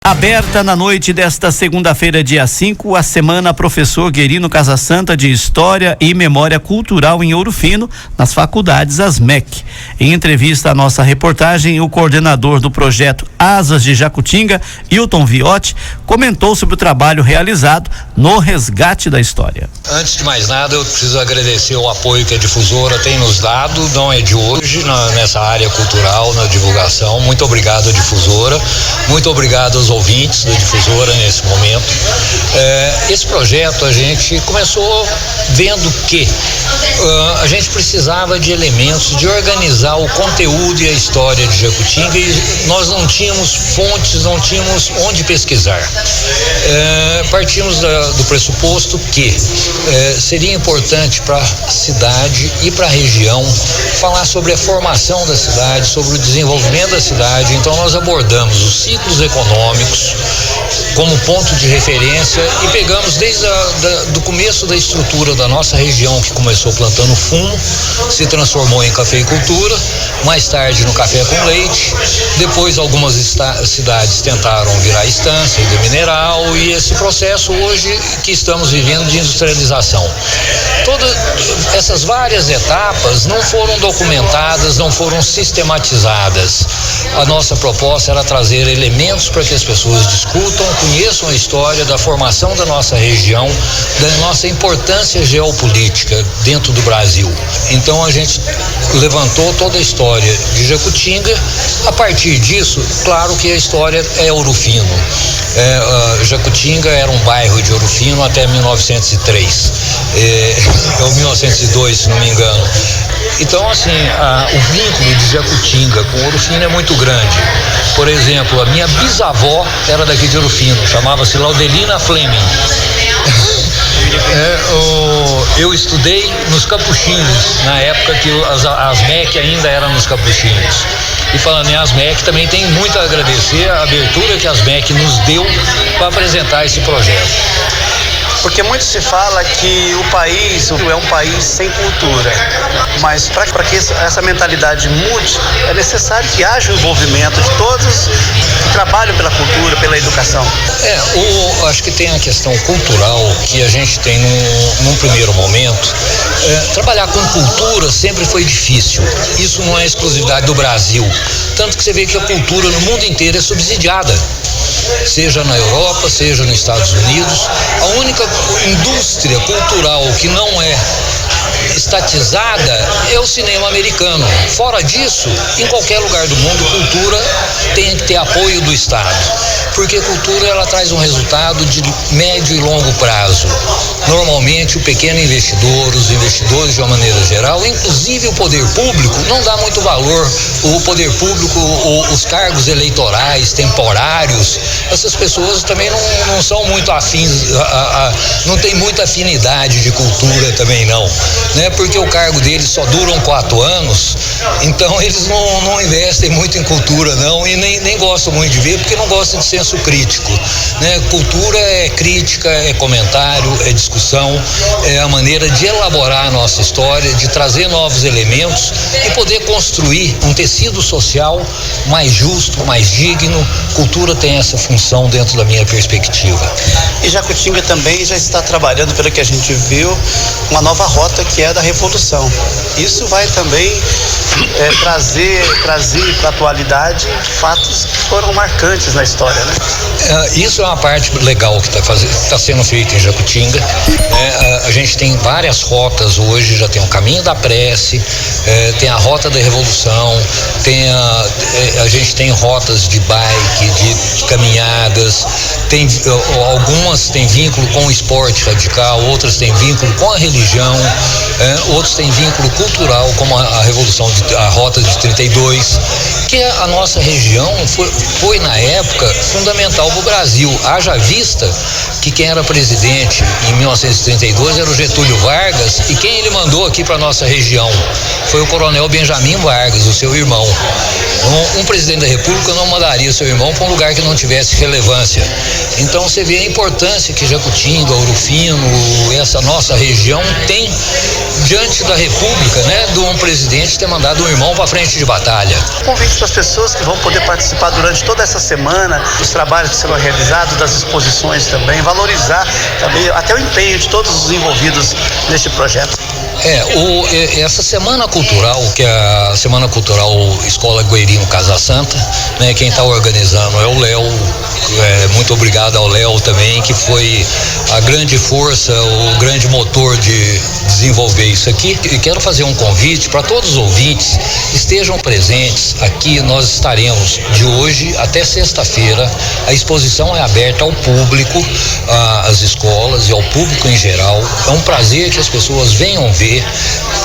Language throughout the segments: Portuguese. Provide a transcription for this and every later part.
Aberta na noite desta segunda-feira, dia 5, a Semana Professor Guerino Casasanta de História e Memória Cultural em Ouro Fino, nas faculdades ASMEC. Em entrevista à nossa reportagem, o coordenador do projeto Asas de Jacutinga, Hilton Viotti, comentou sobre o trabalho realizado no resgate da história. Antes de mais nada, eu preciso agradecer o apoio que a difusora tem nos dado, não é de hoje, nessa área cultural, na divulgação. Muito obrigado à difusora, muito obrigado aos ouvintes da difusora nesse momento. Esse projeto a gente começou vendo que a gente precisava de elementos de organizar o conteúdo e a história de Jacutinga, e nós não tínhamos fontes, não tínhamos onde pesquisar. Partimos do pressuposto que seria importante para a cidade e para a região falar sobre a formação da cidade, sobre o desenvolvimento da cidade. Então nós abordamos os ciclos econômicos como ponto de referência e pegamos desde do começo da estrutura da nossa região, que começou plantando fumo, se transformou em cafeicultura, mais tarde no café com leite, depois algumas cidades tentaram virar estância de mineral, e esse processo hoje que estamos vivendo de industrialização. Todas essas várias etapas não foram documentadas, não foram sistematizadas. A nossa proposta era trazer elementos para que as pessoas discutam, conheçam a história da formação da nossa região, da nossa importância geopolítica dentro do Brasil. Então a gente levantou toda a história de Jacutinga. A partir disso, claro que a história é Ouro Fino. Jacutinga era um bairro de Ouro Fino até 1903, ou 1902, se não me engano. Então, assim, o vínculo de Jacutinga com Ouro Fino é muito grande. Por exemplo, a minha bisavó era daqui de Ouro Fino, chamava-se Laudelina Fleming. Eu estudei nos Capuchinhos, na época que as ASMEC ainda eram nos Capuchinhos. E falando em ASMEC, também tem muito a agradecer a abertura que a ASMEC nos deu para apresentar esse projeto. Porque muito se fala que o país é um país sem cultura, mas para que essa mentalidade mude, é necessário que haja o envolvimento de todos que trabalham pela cultura, pela educação. Acho que tem a questão cultural que a gente tem num primeiro momento. Trabalhar com cultura sempre foi difícil. Isso não é exclusividade do Brasil. Tanto que você vê que a cultura no mundo inteiro é subsidiada. Seja na Europa, seja nos Estados Unidos. A única indústria cultural que não é estatizada é o cinema americano. Fora disso, em qualquer lugar do mundo, cultura tem que ter apoio do Estado, porque cultura ela traz um resultado de médio e longo prazo. Normalmente o pequeno investidor, os investidores de uma maneira geral, inclusive o poder público, não dá muito valor. O poder público, os cargos eleitorais temporários, essas pessoas também não são muito afins, não tem muita afinidade de cultura também não, né? Porque o cargo deles só duram 4 anos, então eles não investem muito em cultura não, e nem gostam muito de ver, porque não gostam de senso crítico, né? Cultura é crítica, é comentário, é discussão, é a maneira de elaborar a nossa história, de trazer novos elementos e poder construir um tecido social mais justo, mais digno. Cultura tem essa função dentro da minha perspectiva. E Jacutinga também já está trabalhando, pelo que a gente viu, uma nova rota que é da Revolução. Isso vai também trazer para a atualidade fatos que foram marcantes na história, né? Isso é uma parte legal que está sendo feita em Jacutinga. A gente tem várias rotas hoje, já tem o Caminho da Prece, tem a Rota da Revolução, a gente tem rotas de bike, de caminhadas, algumas têm vínculo com o esporte radical, outras têm vínculo com a religião, outros têm vínculo cultural, como a Rota de 32, que a nossa região foi na época fundamental para o Brasil. Haja vista que quem era presidente em 1932 era o Getúlio Vargas, e quem ele mandou aqui para nossa região foi o coronel Benjamin Vargas, o seu irmão. Um presidente da República não mandaria seu irmão para um lugar que não tivesse relevância. Então você vê a importância que Jacutinga, Ouro Fino, essa nossa região tem diante da República, né, de um presidente ter mandado um irmão para frente de batalha. Convite para as pessoas que vão poder participar durante toda essa semana dos trabalhos que serão realizados, das exposições também, valorizar também até o empenho de todos os envolvidos neste projeto. Essa Semana Cultural, que é a Semana Cultural Escola Guerino Casa Santa, né, quem está organizando é o Léo. Muito obrigado ao Léo também, que foi a grande força, o grande motor de desenvolver isso aqui. E quero fazer um convite para todos os ouvintes, estejam presentes aqui. Nós estaremos de hoje até sexta-feira. A exposição é aberta ao público, às escolas e ao público em geral. É um prazer que as pessoas venham ver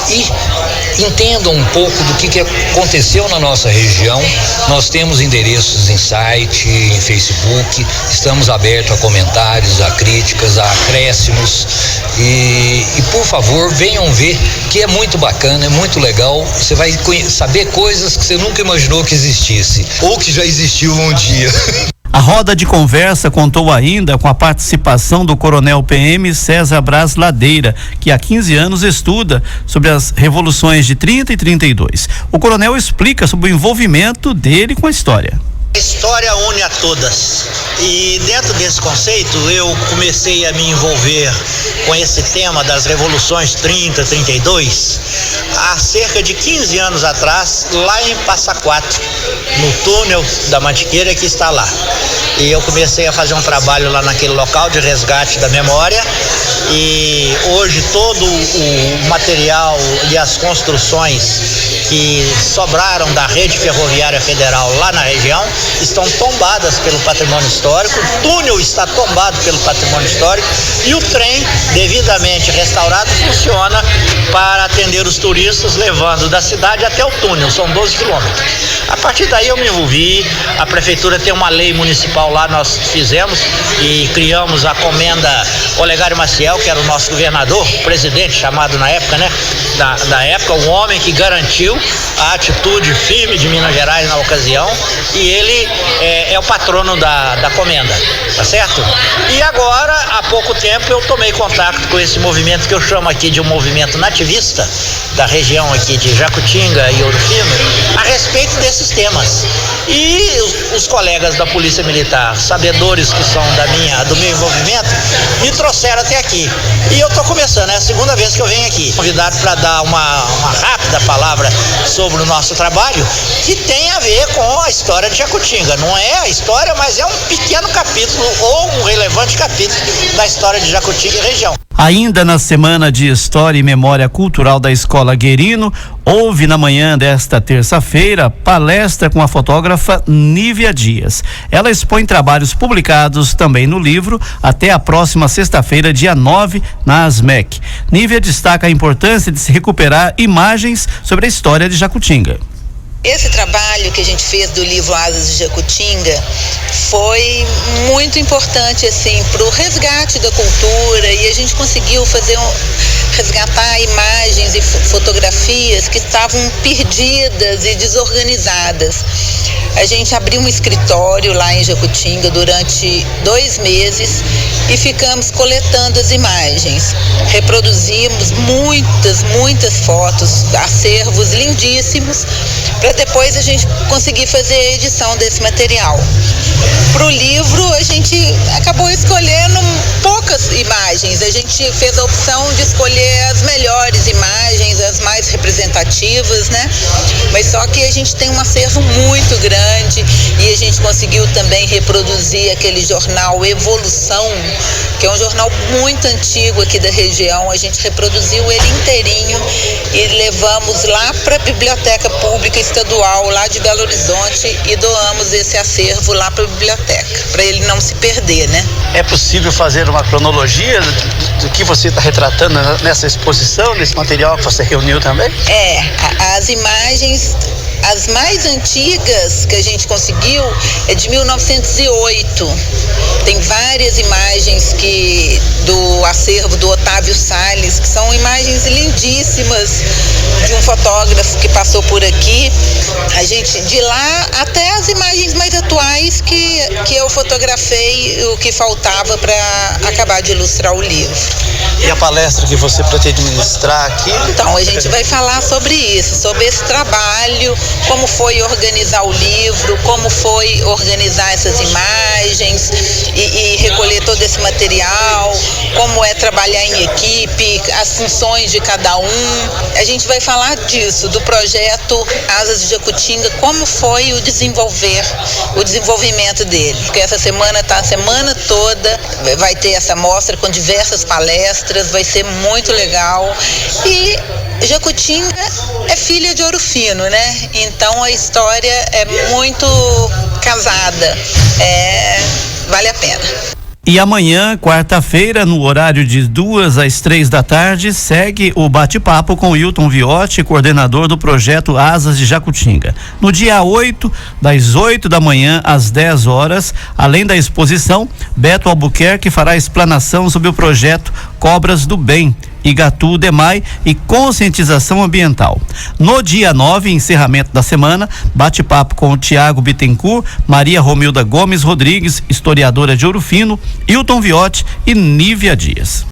e entendam um pouco do que aconteceu na nossa região. Nós temos endereços em site, em Facebook, estamos abertos a comentários, a críticas, a acréscimos e por favor venham ver, que é muito bacana, é muito legal. Você vai saber coisas que você nunca imaginou que existisse ou que já existiu um dia. A roda de conversa contou ainda com a participação do coronel PM César Braz Ladeira, que há 15 anos estuda sobre as revoluções de 30 e 32. O coronel explica sobre o envolvimento dele com a história. A história une a todas, e dentro desse conceito eu comecei a me envolver com esse tema das revoluções 30, 32 há cerca de 15 anos atrás, lá em Passa Quatro, no túnel da Mantiqueira que está lá. E eu comecei a fazer um trabalho lá naquele local de resgate da memória, e hoje todo o material e as construções que sobraram da rede ferroviária federal lá na região estão tombadas pelo patrimônio histórico, o túnel está tombado pelo patrimônio histórico e o trem, devidamente restaurado, funciona para atender os turistas, levando da cidade até o túnel, são 12 quilômetros. A partir daí eu me envolvi, a prefeitura tem uma lei municipal lá, nós fizemos e criamos a comenda Olegário Maciel, que era o nosso governador, presidente chamado na época, né? Da época, um homem que garantiu a atitude firme de Minas Gerais na ocasião, e ele é o patrono da comenda, tá certo? E agora, há pouco tempo, eu tomei contato com esse movimento que eu chamo aqui de um movimento nativista da região aqui de Jacutinga e Ouro Fino, a respeito desses temas. E os colegas da Polícia Militar, sabedores que são do meu envolvimento, me trouxeram até aqui. E eu estou começando, é a segunda vez que eu venho aqui, convidado para dar uma rápida palavra sobre o nosso trabalho, que tem a ver com a história de Jacutinga. Não é a história, mas é um pequeno capítulo ou um relevante capítulo da história de Jacutinga e região. Ainda na Semana de História e Memória Cultural da Escola Guerino, houve na manhã desta terça-feira palestra com a fotógrafa Nívia Dias. Ela expõe trabalhos publicados também no livro até a próxima sexta-feira, dia 9, na ASMEC. Nívia destaca a importância de se recuperar imagens sobre a história de Jacutinga. Esse trabalho que a gente fez do livro Asas de Jacutinga foi muito importante assim para o resgate da cultura, e a gente conseguiu resgatar imagens e fotografias que estavam perdidas e desorganizadas. A gente abriu um escritório lá em Jacutinga durante 2 meses e ficamos coletando as imagens. Reproduzimos muitas fotos, acervos lindíssimos, para depois a gente conseguir fazer a edição desse material. Para o livro, a gente acabou escolhendo poucas imagens. A gente fez a opção de escolher as melhores imagens, as mais representativas, né? Mas só que a gente tem um acervo muito grande, e a gente conseguiu também reproduzir aquele jornal Evolução, que é um jornal muito antigo aqui da região. A gente reproduziu ele inteirinho e levamos lá para a Biblioteca Pública Estadual lá de Belo Horizonte e doamos esse acervo lá para a biblioteca, para ele não se perder, né? É possível fazer uma cronologia do que você está retratando nessa exposição, nesse material que você reuniu também? As imagens As mais antigas que a gente conseguiu é de 1908. Tem várias imagens do acervo do Otávio Salles, que são imagens lindíssimas de um fotógrafo que passou por aqui. A gente, de lá até as imagens mais atuais que eu fotografei, o que faltava para acabar de ilustrar o livro. E a palestra que você pretende ministrar aqui? Então, a gente vai falar sobre isso, sobre esse trabalho, como foi organizar o livro, como foi organizar essas imagens e recolher todo esse material, como é trabalhar em equipe, as funções de cada um. A gente vai falar disso, do projeto Asas de Jacutinga, como foi o desenvolvimento dele. Porque essa semana a semana toda, vai ter essa mostra com diversas palestras, vai ser muito legal. E Jacutinga é filha de Ouro Fino, né? Então a história é muito casada, vale a pena. E amanhã, quarta-feira, no horário de 2 às 3 da tarde, segue o bate-papo com Hilton Viotti, coordenador do projeto Asas de Jacutinga. No dia 8, das 8 da manhã às 10 horas, além da exposição, Beto Albuquerque fará explanação sobre o projeto Cobras do Bem, Igatu Demai e conscientização ambiental. No dia 9, encerramento da semana, bate-papo com o Tiago Bittencourt, Maria Romilda Gomes Rodrigues, historiadora de Ouro Fino, Hilton Viotti e Nívia Dias.